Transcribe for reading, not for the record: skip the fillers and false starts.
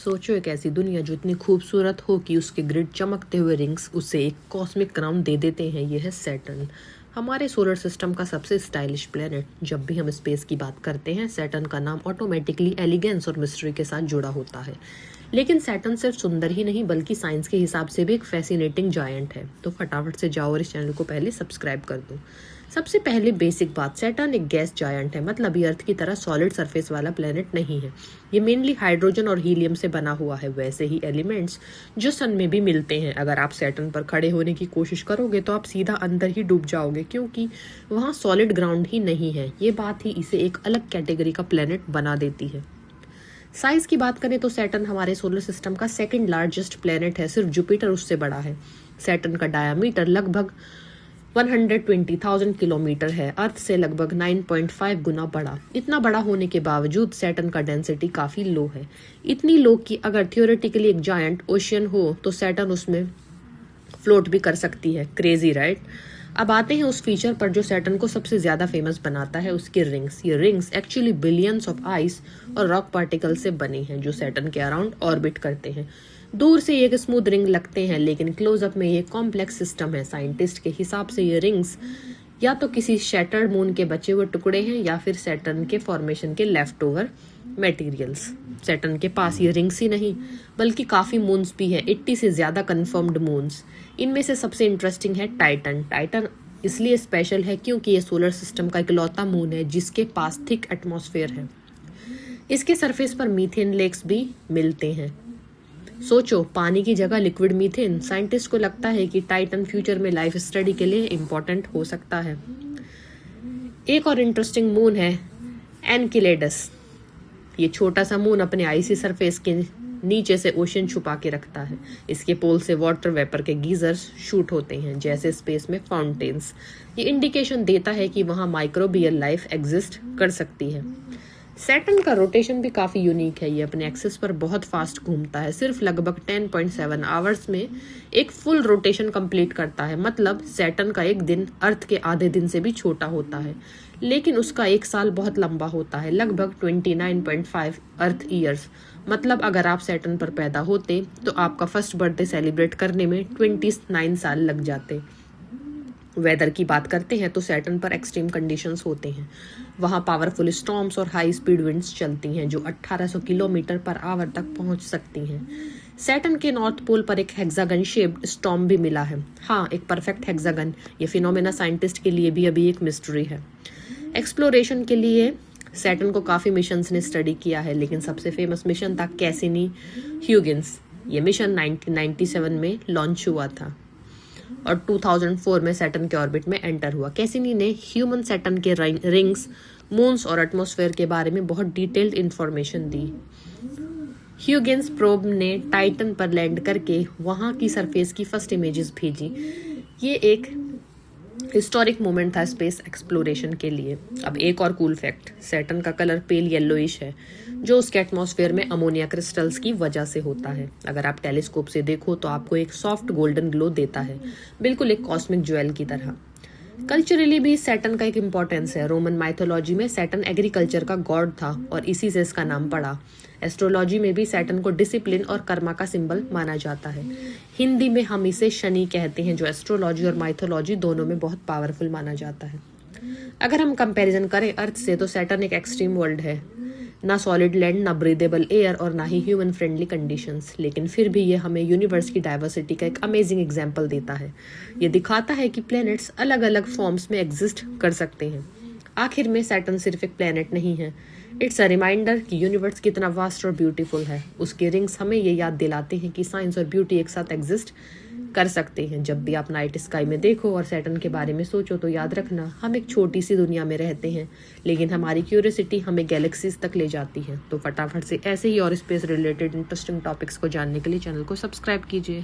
सोचो एक ऐसी दुनिया जो इतनी खूबसूरत हो कि उसके ग्रिड चमकते हुए रिंग्स उसे एक कॉस्मिक क्राउन दे देते हैं। यह है सैटर्न, हमारे सोलर सिस्टम का सबसे स्टाइलिश प्लेनेट। जब भी हम स्पेस की बात करते हैं सैटर्न का नाम ऑटोमेटिकली एलिगेंस और मिस्ट्री के साथ जुड़ा होता है। लेकिन सैटर्न सिर्फ सुंदर ही नहीं बल्कि साइंस के हिसाब से भी एक फैसिनेटिंग जायंट है। तो फटाफट से जाओ और इस चैनल को पहले सब्सक्राइब कर दो। सबसे पहले बेसिक बात, सैटर्न एक गैस जायंट है, मतलब ये अर्थ की तरह सॉलिड सरफेस वाला प्लेनेट नहीं है। ये मेनली हाइड्रोजन और हीलियम से बना हुआ है, वैसे ही एलिमेंट्स जो सन में भी मिलते हैं। अगर आप सैटर्न पर खड़े होने की कोशिश करोगे तो आप सीधा अंदर ही डूब जाओगे, क्योंकि वहाँ सॉलिड ग्राउंड ही नहीं है। ये बात ही इसे एक अलग कैटेगरी का प्लेनेट बना देती है। साइज की बात करें तो सैटर्न हमारे सोलर सिस्टम का सेकंड लार्जेस्ट प्लेनेट है, सिर्फ जुपिटर उससे बड़ा है। सैटर्न का डायामीटर लगभग 120,000 किलोमीटर है, अर्थ से लगभग 9.5 गुना बड़ा। इतना बड़ा होने के बावजूद सैटर्न का डेंसिटी काफी लो है, इतनी लो कि अगर थियोरेटिकली एक जायंट ओशियन हो तो सैटर्न उसमें फ्लोट भी कर सकती है। Crazy right. अब आते हैं उस फीचर पर जो सैटर्न को सबसे ज्यादा फेमस बनाता है, उसके रिंग्स। ये rings actually billions of ice और रॉक पार्टिकल से बनी हैं जो सैटर्न के अराउंड ऑर्बिट करते हैं। दूर से ये एक स्मूथ रिंग लगते हैं, लेकिन क्लोजअप में ये कॉम्प्लेक्स सिस्टम है। साइंटिस्ट के हिसाब से ये रिंग्स या तो किसी शैटर्ड मून के बचे हुए टुकड़े हैं या फिर सैटर्न के फॉर्मेशन के लेफ्ट ओवर मटेरियल्स। सैटर्न के पास ये रिंग्स ही नहीं बल्कि काफी मून्स भी है, 80 से ज्यादा कंफर्म्ड मून्स। इनमें से सबसे इंटरेस्टिंग है टाइटन। टाइटन इसलिए स्पेशल है क्योंकि ये सोलर सिस्टम का इकलौता मून है जिसके पास थिक एटमॉस्फेयर है। इसके सरफेस पर मीथेन लेक्स भी मिलते हैं। सोचो, पानी की जगह लिक्विड मीथेन। साइंटिस्ट को लगता है कि टाइटन फ्यूचर में लाइफ स्टडी के लिए इम्पोर्टेंट हो सकता है। एक और इंटरेस्टिंग मून है एनकिलेडस। ये छोटा सा मून अपने आइसी सरफेस के नीचे से ओशन छुपा के रखता है। इसके पोल से वाटर वेपर के गीजर्स शूट होते हैं जैसे स्पेस में फाउंटेन्स। ये इंडिकेशन देता है कि वहाँ माइक्रोबियल लाइफ एग्जिस्ट कर सकती है। सैटर्न का रोटेशन भी काफी यूनिक है। ये अपने एक्सिस पर बहुत फास्ट घूमता है, सिर्फ लगभग 10.7 आवर्स में एक फुल रोटेशन कंप्लीट करता है। मतलब सैटर्न का एक दिन अर्थ के आधे दिन से भी छोटा होता है, लेकिन उसका एक साल बहुत लंबा होता है, लगभग 29.5 अर्थ ईयर्स। मतलब अगर आप सैटर्न पर पैदा होते तो आपका फर्स्ट बर्थडे सेलिब्रेट करने में 29 साल लग जाते। वेदर की बात करते हैं तो सैटर्न पर एक्सट्रीम कंडीशंस होते हैं। वहाँ पावरफुल स्टॉर्म्स और हाई स्पीड विंड्स चलती हैं जो 1800 किलोमीटर पर आवर तक पहुंच सकती हैं। सैटर्न के नॉर्थ पोल पर एक हेक्सागन शेप्ड स्टॉर्म भी मिला है। हाँ, एक परफेक्ट हेक्सागन। ये फिनोमेना साइंटिस्ट के लिए भी अभी एक मिस्ट्री है। एक्सप्लोरेशन के लिए सैटर्न को काफी मिशंस ने स्टडी किया है, लेकिन सबसे फेमस मिशन था कैसिनी ह्यूगिन्स। ये मिशन 1997 में लॉन्च हुआ था और 2004 में सैटर्न के ऑर्बिट में एंटर हुआ। कैसिनी ने ह्यूमन सैटर्न के रिंग्स, मून्स और एटमॉस्फेयर के बारे में बहुत डिटेल्ड इंफॉर्मेशन दी। ह्यूगिन्स प्रोब ने टाइटन पर लैंड करके वहां की सरफेस की फर्स्ट इमेजेस भेजी। ये एक हिस्टोरिक मोमेंट था स्पेस एक्सप्लोरेशन के लिए। अब एक और कूल फैक्ट, सैटर्न का कलर पेल येलोइश है जो उसके एटमॉस्फेयर में अमोनिया क्रिस्टल्स की वजह से होता है। अगर आप टेलीस्कोप से देखो तो आपको एक सॉफ्ट गोल्डन ग्लो देता है, बिल्कुल एक कॉस्मिक ज्वेल की तरह। कल्चरली भी सैटर्न का एक इम्पोर्टेंस है। रोमन माइथोलॉजी में सैटर्न एग्रीकल्चर का गॉड था और इसी से इसका नाम पड़ा। एस्ट्रोलॉजी में भी सैटर्न को डिसिप्लिन और कर्मा का सिंबल माना जाता है। हिंदी में हम इसे शनि कहते हैं, जो एस्ट्रोलॉजी और माइथोलॉजी दोनों में बहुत पावरफुल माना जाता है। अगर हम कंपैरिजन करें अर्थ से तो सैटर्न एक एक्सट्रीम वर्ल्ड है, ना सॉलिड लैंड, ना ब्रीदेबल एयर और ना ही ह्यूमन फ्रेंडली कंडीशंस। लेकिन फिर भी ये हमें यूनिवर्स की डाइवर्सिटी का एक अमेजिंग एग्जाम्पल देता है। ये दिखाता है कि प्लैनेट्स अलग अलग फॉर्म्स में एग्जिस्ट कर सकते हैं। आखिर में सैटर्न सिर्फ एक प्लैनेट नहीं है, इट्स अ रिमाइंडर कि यूनिवर्स कितना वास्ट और ब्यूटीफुल है। उसके रिंग्स हमें ये याद दिलाते हैं कि साइंस और ब्यूटी एक साथ एग्जिस्ट कर सकते हैं। जब भी आप नाइट स्काई में देखो और सैटर्न के बारे में सोचो तो याद रखना, हम एक छोटी सी दुनिया में रहते हैं, लेकिन हमारी क्यूरियोसिटी हमें गैलेक्सीज तक ले जाती है। तो फटाफट से ऐसे ही और स्पेस रिलेटेड इंटरेस्टिंग टॉपिक्स को जानने के लिए चैनल को सब्सक्राइब कीजिए।